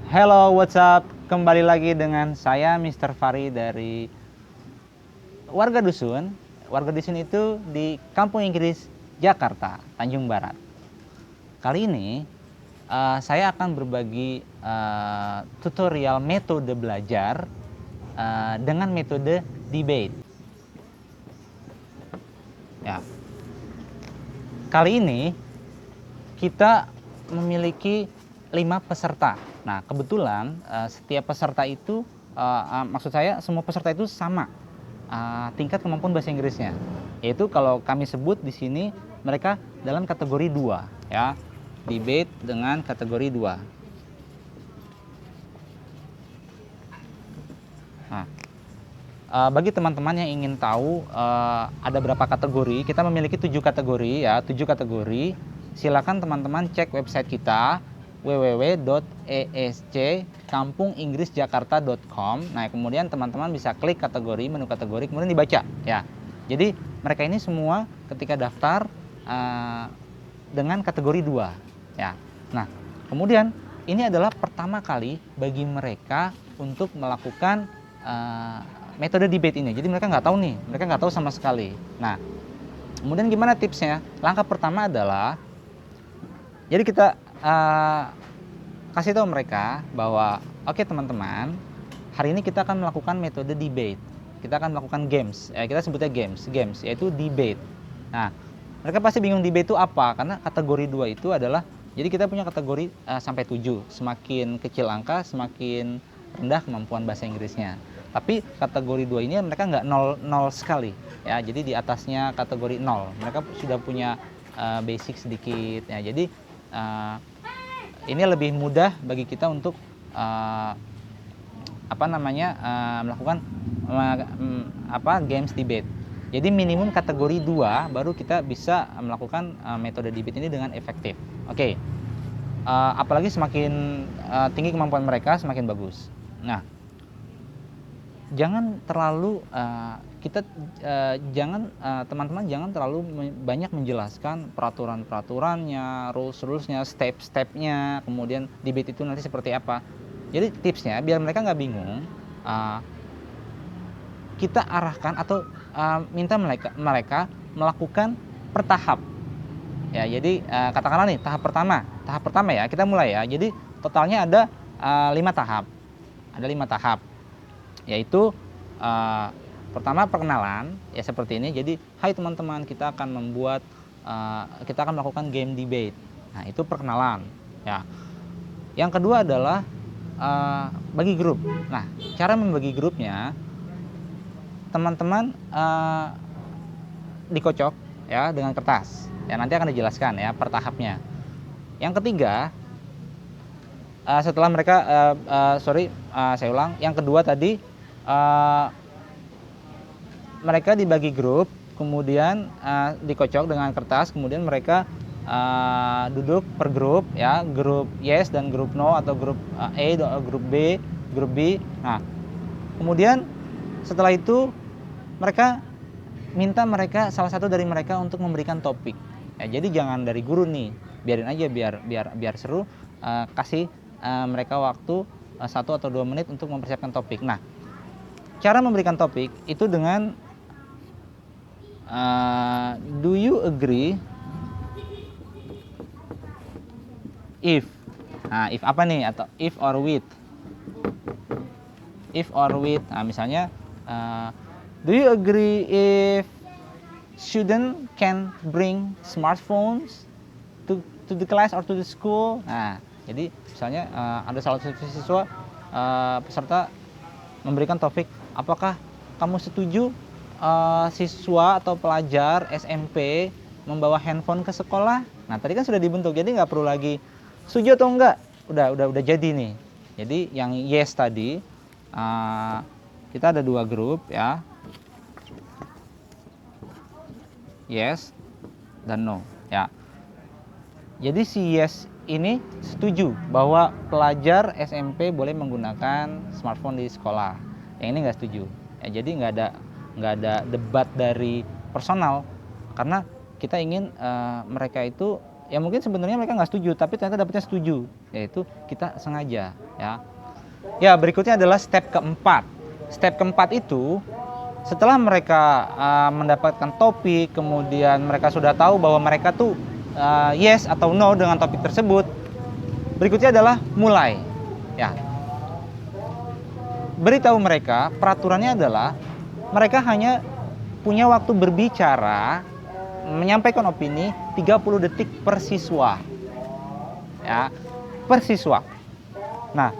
Hello, what's up? Kembali lagi dengan saya Mr. Fari dari Warga Dusun. Warga Dusun itu di Kampung Inggris, Jakarta, Tanjung Barat. Kali ini saya akan berbagi tutorial metode belajar dengan metode debate. Ya. Kali ini kita memiliki 5 peserta. Nah, kebetulan setiap peserta itu, maksud saya semua peserta itu sama tingkat kemampuan bahasa Inggrisnya. Yaitu kalau kami sebut di sini mereka dalam kategori 2, ya. Debate dengan kategori 2. Nah, bagi teman-teman yang ingin tahu ada berapa kategori, kita memiliki 7 kategori ya, 7 kategori. Silakan teman-teman cek website kita www.esckampunginggrisjakarta.com. Nah, kemudian teman-teman bisa klik kategori, menu kategori, kemudian dibaca ya. Jadi mereka ini semua ketika daftar dengan kategori 2 ya. Nah, kemudian ini adalah pertama kali bagi mereka untuk melakukan metode debate ini. Jadi mereka nggak tahu nih, mereka nggak tahu sama sekali. Nah, kemudian gimana tipsnya? Langkah pertama adalah, jadi kita kasih tahu mereka bahwa oke, teman-teman, hari ini kita akan melakukan metode debate. Kita akan melakukan games, kita sebutnya games yaitu debate. Nah, mereka pasti bingung debate itu apa, karena kategori 2 itu adalah, jadi kita punya kategori sampai 7. Semakin kecil angka, semakin rendah kemampuan bahasa Inggrisnya. Tapi kategori 2 ini mereka nggak nol sekali ya. Jadi di atasnya kategori 0 mereka sudah punya basic sedikit ya. Jadi ini lebih mudah bagi kita untuk melakukan games debate. Jadi minimum kategori 2 baru kita bisa melakukan metode debate ini dengan efektif. Oke. Apalagi semakin tinggi kemampuan mereka, semakin bagus. Nah, jangan terlalu teman-teman jangan terlalu banyak menjelaskan peraturan-peraturannya, rules-rulesnya, step-stepnya, kemudian debate itu nanti seperti apa. Jadi tipsnya biar mereka nggak bingung, kita arahkan atau minta mereka melakukan per tahap. Ya, jadi katakanlah nih tahap pertama ya, kita mulai ya. Jadi totalnya ada 5 tahap. Ada 5 tahap. Yaitu pertama perkenalan ya, seperti ini. Jadi hai teman-teman, kita akan melakukan game debate. Nah, itu perkenalan ya. Yang kedua adalah bagi grup. Nah, cara membagi grupnya, teman-teman dikocok ya dengan kertas ya, nanti akan dijelaskan ya per tahapnya. Yang ketiga, setelah mereka saya ulang, yang kedua tadi, mereka dibagi grup, kemudian dikocok dengan kertas, kemudian mereka duduk per grup ya, grup yes dan grup no, atau grup A atau grup B. Nah, kemudian setelah itu mereka salah satu dari mereka untuk memberikan topik ya. Jadi jangan dari guru nih, biarin aja biar seru. Kasih mereka waktu 1 atau 2 menit untuk mempersiapkan topik. Nah, cara memberikan topik itu dengan do you agree if. Nah, if apa nih? Atau if or with. Nah, misalnya do you agree if student can bring smartphones to the class or to the school? Nah, jadi misalnya ada salah satu siswa peserta memberikan topik, apakah kamu setuju siswa atau pelajar SMP membawa handphone ke sekolah? Nah, tadi kan sudah dibentuk, jadi nggak perlu lagi setuju atau enggak, udah jadi nih. Jadi yang yes tadi, kita ada 2 grup ya, yes dan no ya. Jadi si yes ini setuju bahwa pelajar SMP boleh menggunakan smartphone di sekolah. Yang ini nggak setuju ya. Jadi nggak ada debat dari personal, karena kita ingin mereka itu ya mungkin sebenarnya mereka nggak setuju, tapi ternyata dapetnya setuju, yaitu kita sengaja, ya. Ya, berikutnya adalah step keempat. Step keempat itu setelah mereka mendapatkan topik, kemudian mereka sudah tahu bahwa mereka tuh yes atau no dengan topik tersebut. Berikutnya adalah mulai. Ya. Beritahu mereka, peraturannya adalah mereka hanya punya waktu berbicara, menyampaikan opini 30 detik per siswa. Ya, per siswa. Nah,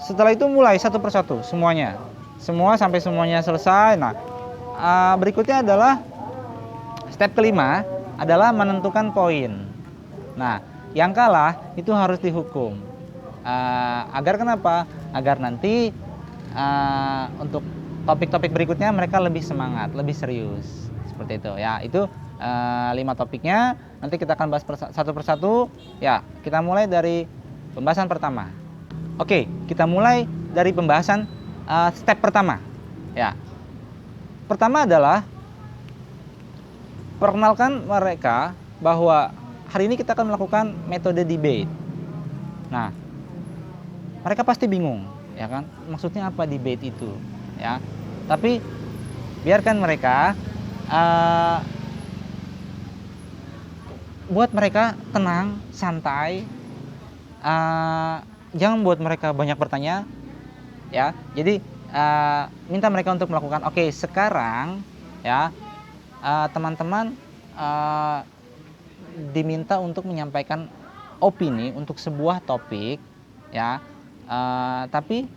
setelah itu mulai satu persatu semuanya. Semua sampai semuanya selesai. Nah, berikutnya adalah step kelima adalah menentukan poin. Nah, yang kalah itu harus dihukum. Agar kenapa? Agar nanti untuk topik-topik berikutnya mereka lebih semangat, lebih serius. Seperti itu ya. Itu 5 topiknya. Nanti kita akan bahas satu persatu. Ya, kita mulai dari pembahasan pertama. Oke, kita mulai dari pembahasan step pertama. Ya, pertama adalah perkenalkan mereka bahwa hari ini kita akan melakukan metode debate. Nah, mereka pasti bingung, ya kan? Maksudnya apa debate itu? Ya, tapi biarkan mereka, buat mereka tenang, santai. Jangan buat mereka banyak bertanya. Ya, jadi minta mereka untuk melakukan. Oke, sekarang ya teman-teman diminta untuk menyampaikan opini untuk sebuah topik, ya. Tapi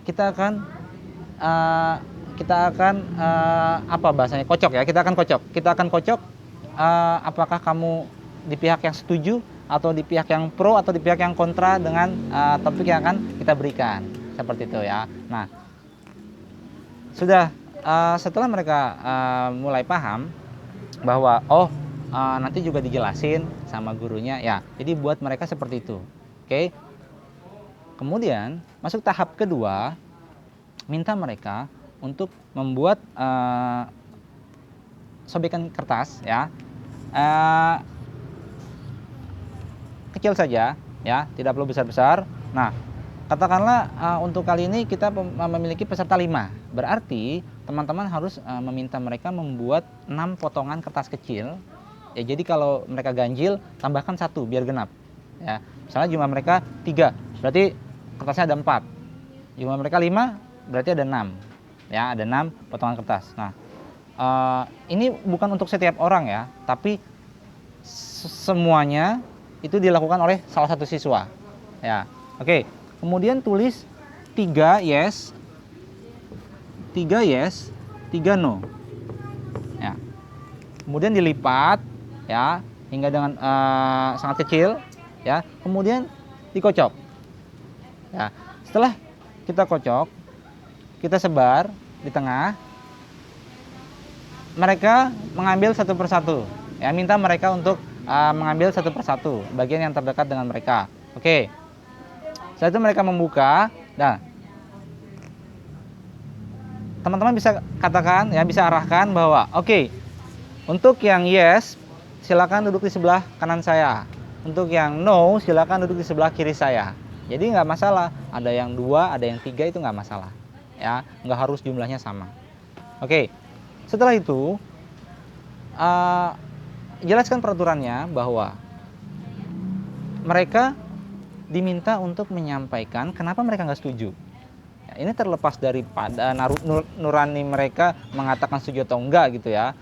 kita akan apa bahasanya, kocok ya. Kita akan kocok. Apakah kamu di pihak yang setuju atau di pihak yang pro atau di pihak yang kontra dengan topik yang akan kita berikan, seperti itu ya. Nah, sudah setelah mereka mulai paham bahwa nanti juga dijelasin sama gurunya ya, jadi buat mereka seperti itu. Oke. Kemudian masuk tahap kedua, minta mereka untuk membuat sobekan kertas ya, kecil saja ya, tidak perlu besar-besar. Nah, katakanlah untuk kali ini kita memiliki peserta 5. Berarti teman-teman harus meminta mereka membuat 6 potongan kertas kecil. Ya, jadi kalau mereka ganjil, tambahkan 1 biar genap. Ya, misalnya jumlah mereka 3, berarti kertasnya ada 4. Jumlah mereka 5, berarti ada 6. Ya, ada 6 potongan kertas. Nah, ini bukan untuk setiap orang ya, tapi semuanya itu dilakukan oleh salah satu siswa. Ya, oke. Kemudian tulis 3 yes, 3 no. Ya. Kemudian dilipat ya hingga dengan sangat kecil ya. Kemudian dikocok. Ya. Setelah kita kocok, kita sebar di tengah. Mereka mengambil satu persatu. Ya, minta mereka untuk mengambil satu persatu bagian yang terdekat dengan mereka. Oke. Setelah itu mereka membuka. Nah, teman-teman bisa katakan ya, bisa arahkan bahwa oke, untuk yang yes silakan duduk di sebelah kanan saya. Untuk yang no silakan duduk di sebelah kiri saya. Jadi nggak masalah. Ada yang 2, ada yang 3, itu nggak masalah. Ya, nggak harus jumlahnya sama. Oke. Setelah itu jelaskan peraturannya bahwa mereka diminta untuk menyampaikan kenapa mereka nggak setuju. Ya, ini terlepas daripada nurani mereka mengatakan setuju atau enggak gitu ya.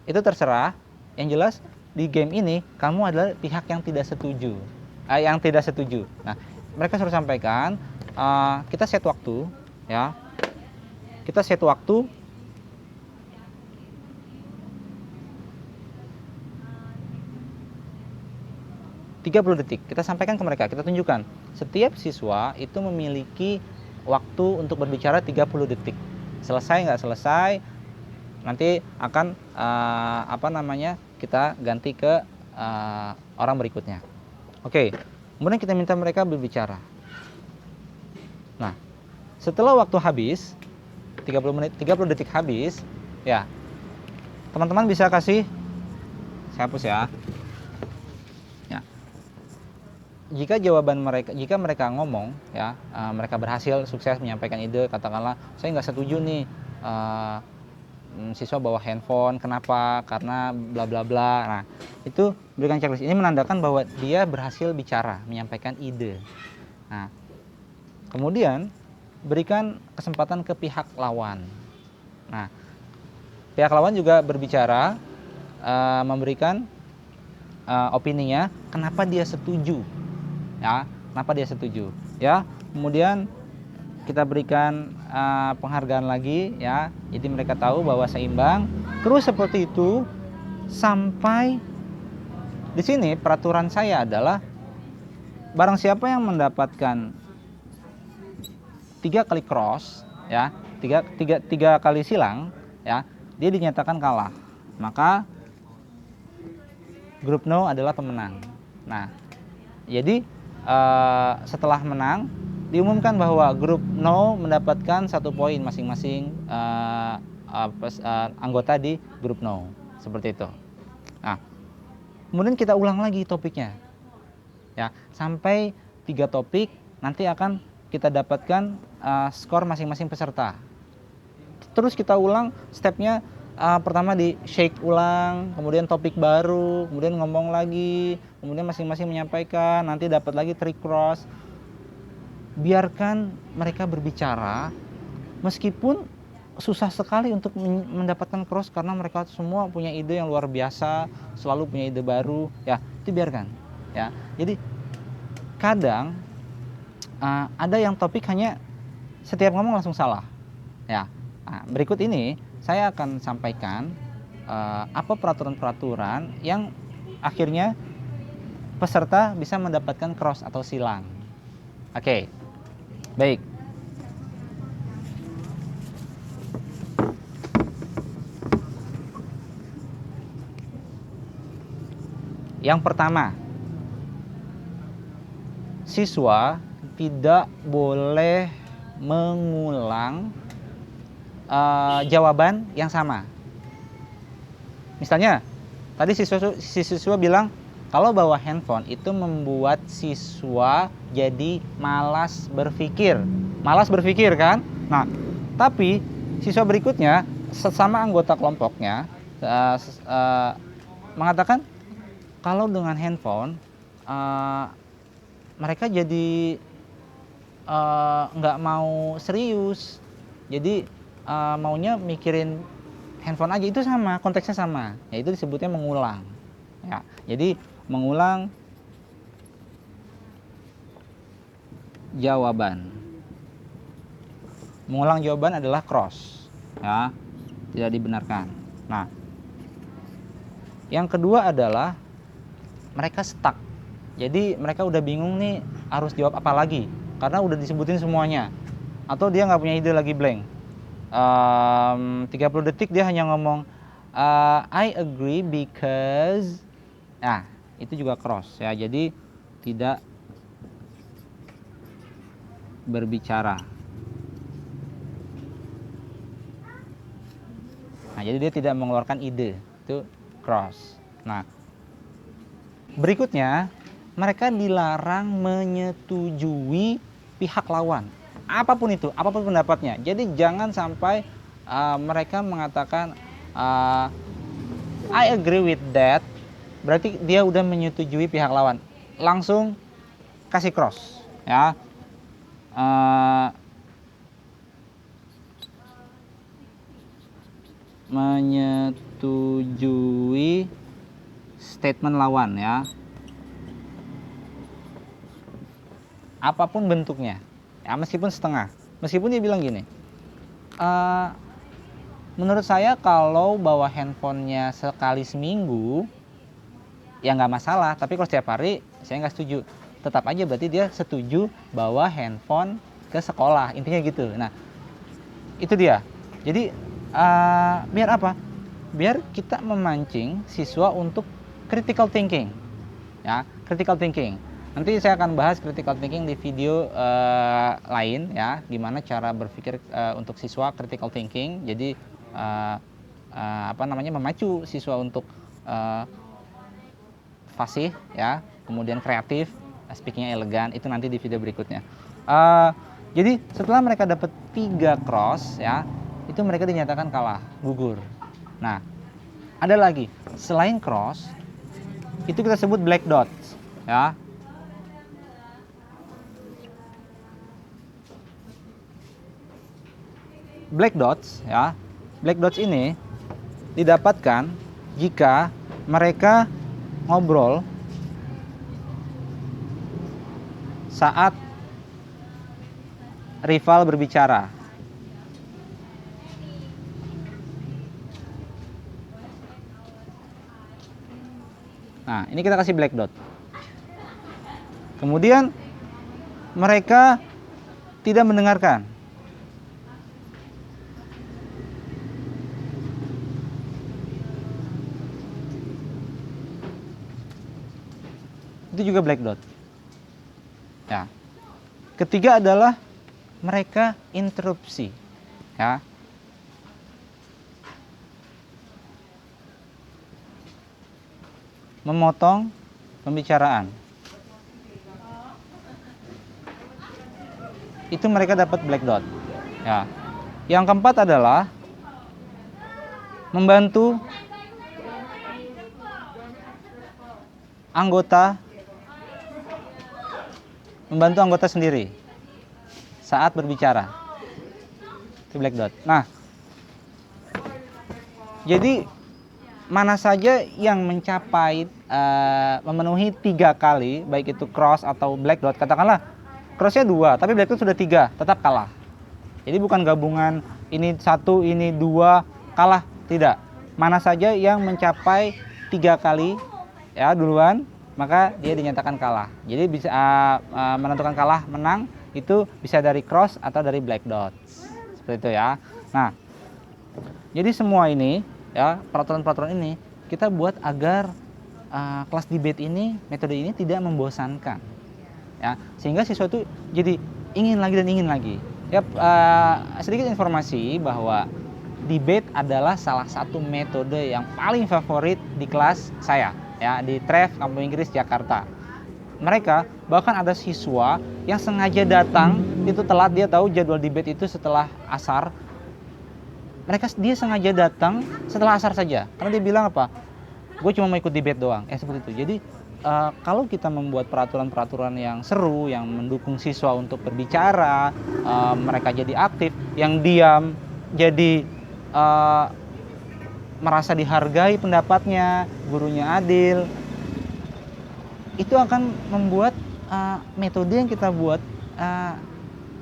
Itu terserah. Yang jelas di game ini kamu adalah pihak yang tidak setuju. Nah, mereka suruh sampaikan. Kita set waktu, ya. Kita set waktu 30 detik. Kita sampaikan ke mereka, kita tunjukkan. Setiap siswa itu memiliki waktu untuk berbicara 30 detik. Selesai nggak selesai, nanti akan kita ganti ke orang berikutnya. Oke. Kemudian kita minta mereka berbicara. Nah, setelah waktu habis, 30 detik habis, ya. Teman-teman bisa kasih saya hapus ya. Ya. Jika mereka ngomong ya, mereka berhasil sukses menyampaikan ide, katakanlah saya nggak setuju nih siswa bawa handphone, kenapa? Karena bla bla bla. Nah, itu berikan checklist. Ini menandakan bahwa dia berhasil bicara, menyampaikan ide. Nah, kemudian berikan kesempatan ke pihak lawan. Nah, pihak lawan juga berbicara, memberikan opininya, kenapa dia setuju. Ya, kenapa dia setuju? Ya, kemudian kita berikan penghargaan lagi ya, jadi mereka tahu bahwa seimbang. Terus seperti itu sampai di sini peraturan saya adalah barang siapa yang mendapatkan 3 kali cross ya, 3 kali silang ya, dia dinyatakan kalah. Maka grup no adalah pemenang. Nah, jadi setelah menang diumumkan bahwa grup no mendapatkan 1 poin masing-masing anggota di grup no, seperti itu. Nah, kemudian kita ulang lagi topiknya ya, sampai 3 topik, nanti akan kita dapatkan skor masing-masing peserta. Terus kita ulang stepnya, pertama di shake ulang, kemudian topik baru, kemudian ngomong lagi, kemudian masing-masing menyampaikan, nanti dapat lagi 3 cross. Biarkan mereka berbicara, meskipun susah sekali untuk mendapatkan cross karena mereka semua punya ide yang luar biasa, selalu punya ide baru ya, itu biarkan ya. Jadi kadang ada yang topik hanya setiap ngomong langsung salah ya. Nah, berikut ini saya akan sampaikan apa peraturan-peraturan yang akhirnya peserta bisa mendapatkan cross atau silang. Oke, baik. Yang pertama, siswa tidak boleh mengulang jawaban yang sama. Misalnya, tadi siswa bilang kalau bawa handphone itu membuat siswa jadi malas berpikir. Malas berpikir kan? Nah, tapi siswa berikutnya sesama anggota kelompoknya mengatakan kalau dengan handphone mereka jadi nggak mau serius, jadi maunya mikirin handphone aja. Itu sama, konteksnya sama ya, itu disebutnya mengulang ya. Jadi mengulang jawaban adalah cross ya, tidak dibenarkan. Nah, yang kedua adalah mereka stuck. Jadi mereka udah bingung nih harus jawab apa lagi, karena udah disebutin semuanya. Atau dia nggak punya ide, lagi blank. 30 detik dia hanya ngomong I agree because. Nah, itu juga cross ya. Jadi tidak berbicara. Nah, jadi dia tidak mengeluarkan ide. Itu cross. Nah, berikutnya, mereka dilarang menyetujui pihak lawan. Apapun itu, apapun pendapatnya. Jadi jangan sampai mereka mengatakan I agree with that, berarti dia udah menyetujui pihak lawan. Langsung kasih cross ya. Menyetujui statement lawan ya, apapun bentuknya ya, meskipun setengah, meskipun dia bilang gini, menurut saya kalau bawa handphonenya sekali seminggu ya nggak masalah, tapi kalau setiap hari saya nggak setuju. Tetap aja berarti dia setuju bawa handphone ke sekolah, intinya gitu. Nah, itu dia. Jadi biar apa? Biar kita memancing siswa untuk critical thinking ya, critical thinking. Nanti saya akan bahas critical thinking di video lain ya, gimana cara berpikir untuk siswa critical thinking. Jadi memacu siswa untuk fasih ya, kemudian kreatif, speakingnya elegan, itu nanti di video berikutnya. Jadi setelah mereka dapat 3 cross ya, itu mereka dinyatakan kalah, gugur. Nah, ada lagi selain cross, itu kita sebut black dots ya. Black dots ya. Black dots ini didapatkan jika mereka ngobrol saat rival berbicara. Nah, ini kita kasih black dot. Kemudian mereka tidak mendengarkan. Itu juga black dot. Ya. Ketiga adalah mereka interupsi. Ya. Memotong pembicaraan. Itu mereka dapat black dot. Ya. Yang keempat adalah membantu anggota sendiri saat berbicara. Itu black dot. Nah, jadi mana saja yang mencapai memenuhi 3 kali, baik itu cross atau black dot, katakanlah crossnya 2 tapi black dot sudah 3, tetap kalah. Jadi bukan gabungan ini 1 ini 2 kalah, tidak. Mana saja yang mencapai 3 kali ya duluan, maka dia dinyatakan kalah. Jadi bisa menentukan kalah menang itu bisa dari cross atau dari black dots. Seperti itu ya. Nah, jadi semua ini ya, peraturan-peraturan ini kita buat agar kelas debate ini, metode ini tidak membosankan. Ya, sehingga siswa itu jadi ingin lagi dan ingin lagi. Ya, sedikit informasi bahwa debate adalah salah satu metode yang paling favorit di kelas saya. Ya, di TREF Kampung Inggris Jakarta. Mereka bahkan ada siswa yang sengaja datang itu telat, dia tahu jadwal debate itu setelah asar. Dia sengaja datang setelah asar saja karena dia bilang apa? Gue cuma mau ikut debate doang. Seperti itu. Jadi kalau kita membuat peraturan-peraturan yang seru, yang mendukung siswa untuk berbicara, mereka jadi aktif, yang diam jadi merasa dihargai pendapatnya, gurunya adil, itu akan membuat metode yang kita buat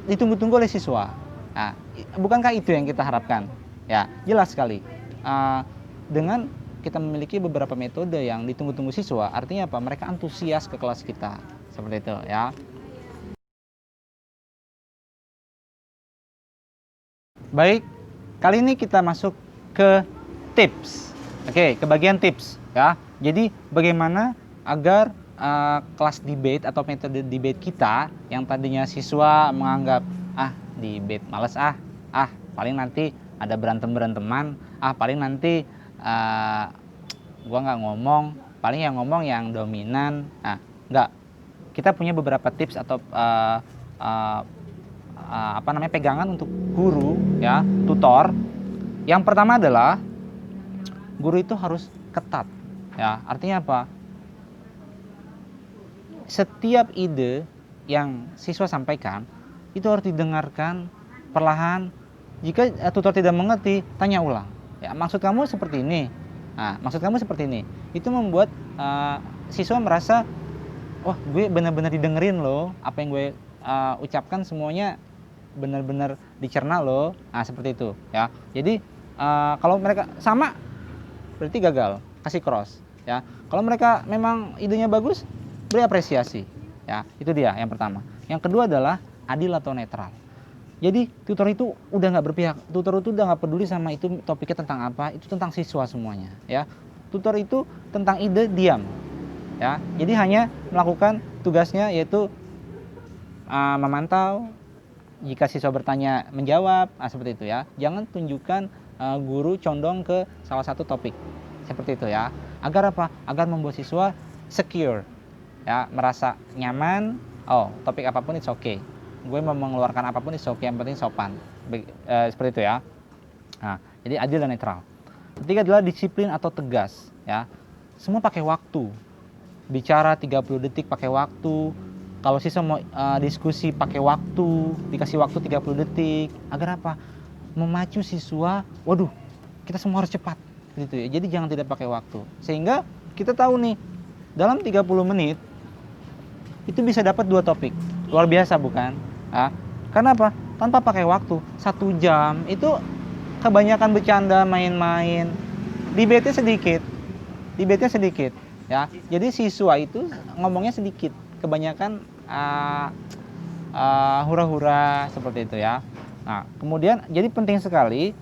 ditunggu-tunggu oleh siswa. Nah, bukankah itu yang kita harapkan? Ya, jelas sekali. Dengan kita memiliki beberapa metode yang ditunggu-tunggu siswa, artinya apa? Mereka antusias ke kelas kita, seperti itu ya. Baik, kali ini kita masuk ke tips. Oke, ke bagian tips ya. Jadi bagaimana agar kelas debate atau metode debate kita yang tadinya siswa menganggap debate males paling nanti ada berantem-beranteman, paling nanti gua nggak ngomong, paling yang ngomong yang dominan. Nggak. Kita punya beberapa tips atau pegangan untuk guru ya, tutor. Yang pertama adalah guru itu harus ketat ya. Artinya apa? Setiap ide yang siswa sampaikan itu harus didengarkan perlahan. Jika tutor tidak mengerti, tanya ulang. Ya, maksud kamu seperti ini. Nah, maksud kamu seperti ini. Itu membuat siswa merasa, wah, gue benar-benar didengerin loh. Apa yang gue ucapkan semuanya benar-benar dicerna loh. Nah, seperti itu ya. Jadi kalau mereka sama, berarti gagal, kasih cross ya. Kalau mereka memang idenya bagus, beri apresiasi ya. Itu dia yang pertama. Yang kedua adalah adil atau netral. Jadi tutor itu udah nggak berpihak, tutor itu udah nggak peduli sama itu topiknya tentang apa, itu tentang siswa semuanya ya. Tutor itu tentang ide diam ya. Jadi hanya melakukan tugasnya, yaitu memantau, jika siswa bertanya menjawab, seperti itu ya. Jangan tunjukkan guru condong ke salah satu topik, seperti itu ya. Agar apa? Agar membuat siswa secure, ya, merasa nyaman. Oh, topik apapun it's okay, gue mau mengeluarkan apapun it's okay, yang penting sopan. Seperti itu ya. Nah, jadi adil dan netral. Ketiga adalah disiplin atau tegas, ya. Semua pakai waktu. Bicara 30 detik pakai waktu. Kalau siswa mau diskusi pakai waktu, dikasih waktu 30 detik. Agar apa? Memacu siswa, waduh, kita semua harus cepat gitu ya. Jadi jangan tidak pakai waktu. Sehingga kita tahu nih, dalam 30 menit itu bisa dapat 2 topik. Luar biasa bukan? Nah, karena apa? Tanpa pakai waktu, 1 jam itu kebanyakan bercanda, main-main. Debate-nya sedikit ya. Jadi siswa itu ngomongnya sedikit, kebanyakan hura-hura seperti itu ya. Nah, kemudian jadi penting sekali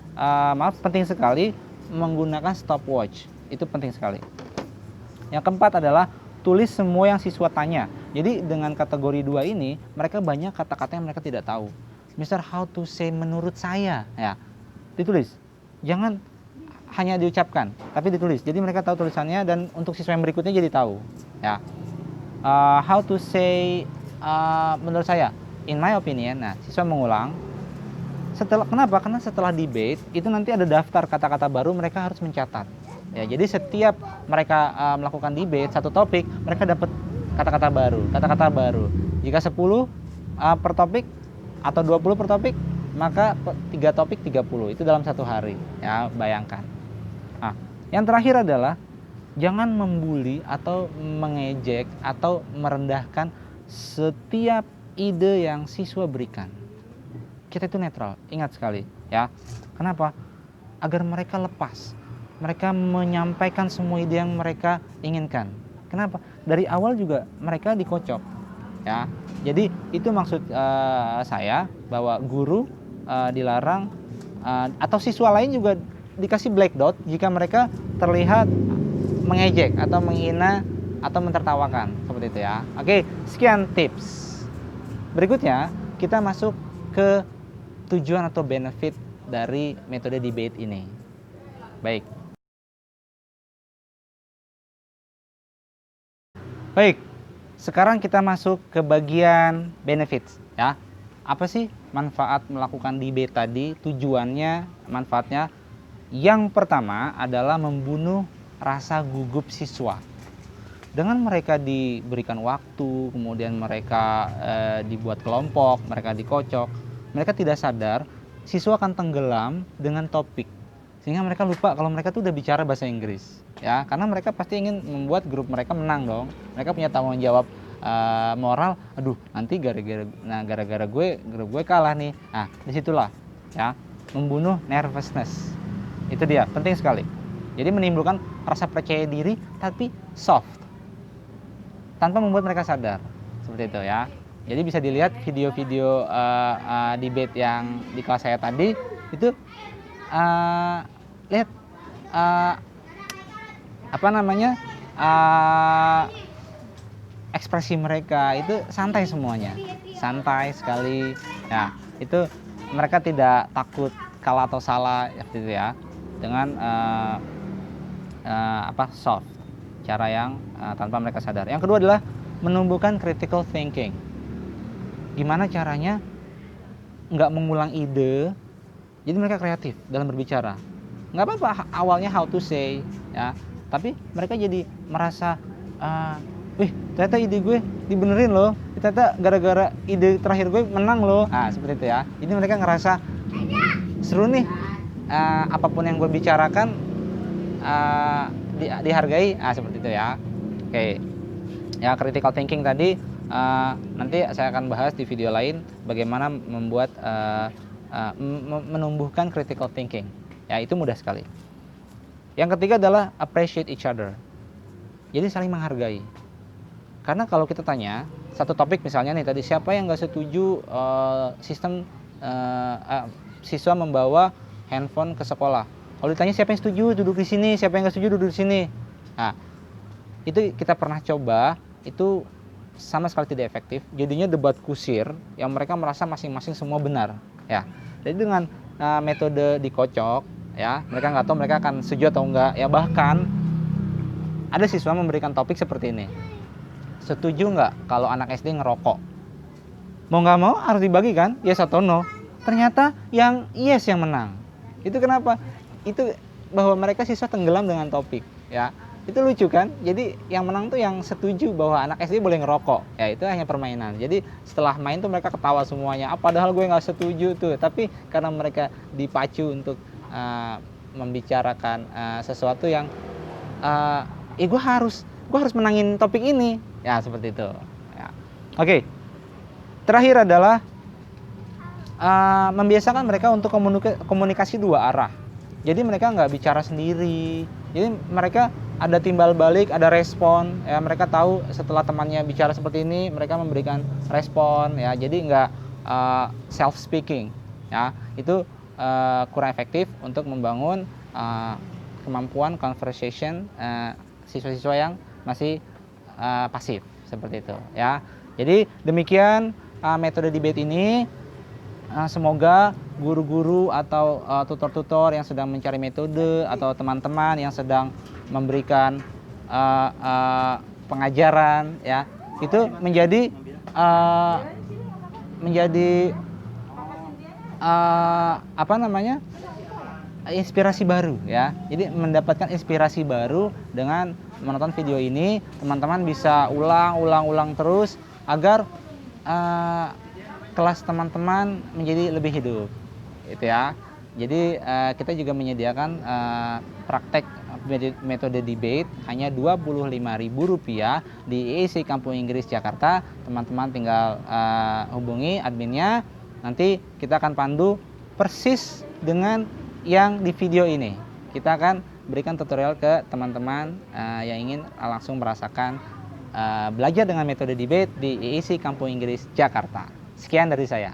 menggunakan stopwatch. Itu penting sekali. Yang keempat adalah tulis semua yang siswa tanya. Jadi dengan kategori 2 ini, mereka banyak kata-kata yang mereka tidak tahu. Mister, how to say menurut saya, ya. Ditulis. Jangan hanya diucapkan, tapi ditulis. Jadi mereka tahu tulisannya, dan untuk siswa yang berikutnya jadi tahu, ya. How to say menurut saya, in my opinion. Nah, siswa mengulang. Kenapa? Karena setelah debate itu nanti ada daftar kata-kata baru, mereka harus mencatat. Ya, jadi setiap mereka melakukan debate satu topik, mereka dapat kata-kata baru. Jika 10 per topik atau 20 per topik, maka 3 topik 30. Itu dalam 1 hari. Ya, bayangkan. Nah, yang terakhir adalah jangan membuli atau mengejek atau merendahkan setiap ide yang siswa berikan. Kita itu netral, ingat sekali ya. Kenapa? Agar mereka lepas, mereka menyampaikan semua ide yang mereka inginkan. Kenapa? Dari awal juga mereka dikocok, ya. Jadi itu maksud saya, bahwa guru dilarang atau siswa lain juga dikasih black dot jika mereka terlihat mengejek atau menghina atau mentertawakan, seperti itu ya. Oke, sekian tips. Berikutnya kita masuk ke tujuan atau benefit dari metode debate ini. Baik, sekarang kita masuk ke bagian benefits ya. Apa sih manfaat melakukan debate tadi? Tujuannya, manfaatnya, yang pertama adalah membunuh rasa gugup siswa. Dengan mereka diberikan waktu, kemudian mereka dibuat kelompok, mereka dikocok, mereka tidak sadar siswa akan tenggelam dengan topik, sehingga mereka lupa kalau mereka tuh udah bicara bahasa Inggris ya. Karena mereka pasti ingin membuat grup mereka menang dong. Mereka punya tanggung jawab moral. Aduh, nanti gara-gara grup gue kalah nih. Nah, disitulah ya, membunuh nervousness. Itu dia, penting sekali. Jadi menimbulkan rasa percaya diri tapi soft, tanpa membuat mereka sadar, seperti itu ya. Jadi bisa dilihat video-video debate yang di kelas saya tadi itu, lihat ekspresi mereka itu santai semuanya, santai sekali. Ya, itu mereka tidak takut kalah atau salah, seperti itu ya, dengan soft, cara yang tanpa mereka sadar. Yang kedua adalah menumbuhkan critical thinking. Gimana caranya nggak mengulang ide, jadi mereka kreatif dalam berbicara. Nggak apa-apa awalnya how to say ya, tapi mereka jadi merasa ternyata ide gue dibenerin loh, ternyata gara-gara ide terakhir gue menang loh. Nah, seperti itu ya. Jadi mereka ngerasa seru nih, apapun yang gue bicarakan dihargai. Seperti itu ya. Oke ya, critical thinking tadi nanti saya akan bahas di video lain bagaimana membuat menumbuhkan critical thinking ya. Itu mudah sekali. Yang ketiga adalah appreciate each other. Jadi saling menghargai. Karena kalau kita tanya satu topik, misalnya nih tadi, siapa yang nggak setuju sistem siswa membawa handphone ke sekolah? Kalau ditanya siapa yang setuju duduk di sini, siapa yang nggak setuju duduk di sini. Nah, itu kita pernah coba, itu sama sekali tidak efektif. Jadinya debat kusir yang mereka merasa masing-masing semua benar ya. Jadi dengan metode dikocok ya, mereka nggak tahu mereka akan setuju atau enggak ya. Bahkan ada siswa memberikan topik seperti ini. Setuju nggak kalau anak SD ngerokok? Mau nggak mau harus dibagi kan, yes atau no. Ternyata yang yes yang menang. Itu kenapa? Itu bahwa mereka siswa tenggelam dengan topik, ya. Itu lucu kan? Jadi yang menang tuh yang setuju bahwa anak SD boleh ngerokok. Ya itu hanya permainan. Jadi setelah main tuh mereka ketawa semuanya. Padahal gue nggak setuju tuh. Tapi karena mereka dipacu untuk membicarakan sesuatu yang gue harus menangin topik ini. Ya seperti itu. Ya. Oke. Terakhir adalah membiasakan mereka untuk komunikasi dua arah. Jadi mereka nggak bicara sendiri. Jadi mereka ada timbal balik, ada respon. Ya mereka tahu setelah temannya bicara seperti ini, mereka memberikan respon. Ya jadi nggak self speaking. Ya itu kurang efektif untuk membangun kemampuan conversation siswa-siswa yang masih pasif seperti itu. Ya jadi demikian metode debate ini. Semoga guru-guru atau tutor-tutor yang sedang mencari metode atau teman-teman yang sedang memberikan pengajaran ya itu menjadi inspirasi baru ya. Jadi mendapatkan inspirasi baru dengan menonton video ini, teman-teman bisa ulang terus agar kelas teman-teman menjadi lebih hidup, gitu ya. Jadi kita juga menyediakan praktek metode debate hanya Rp25.000 di IAC Kampung Inggris Jakarta. Teman-teman tinggal hubungi adminnya, nanti kita akan pandu persis dengan yang di video ini. Kita akan berikan tutorial ke teman-teman yang ingin langsung merasakan belajar dengan metode debate di IAC Kampung Inggris Jakarta. Sekian dari saya.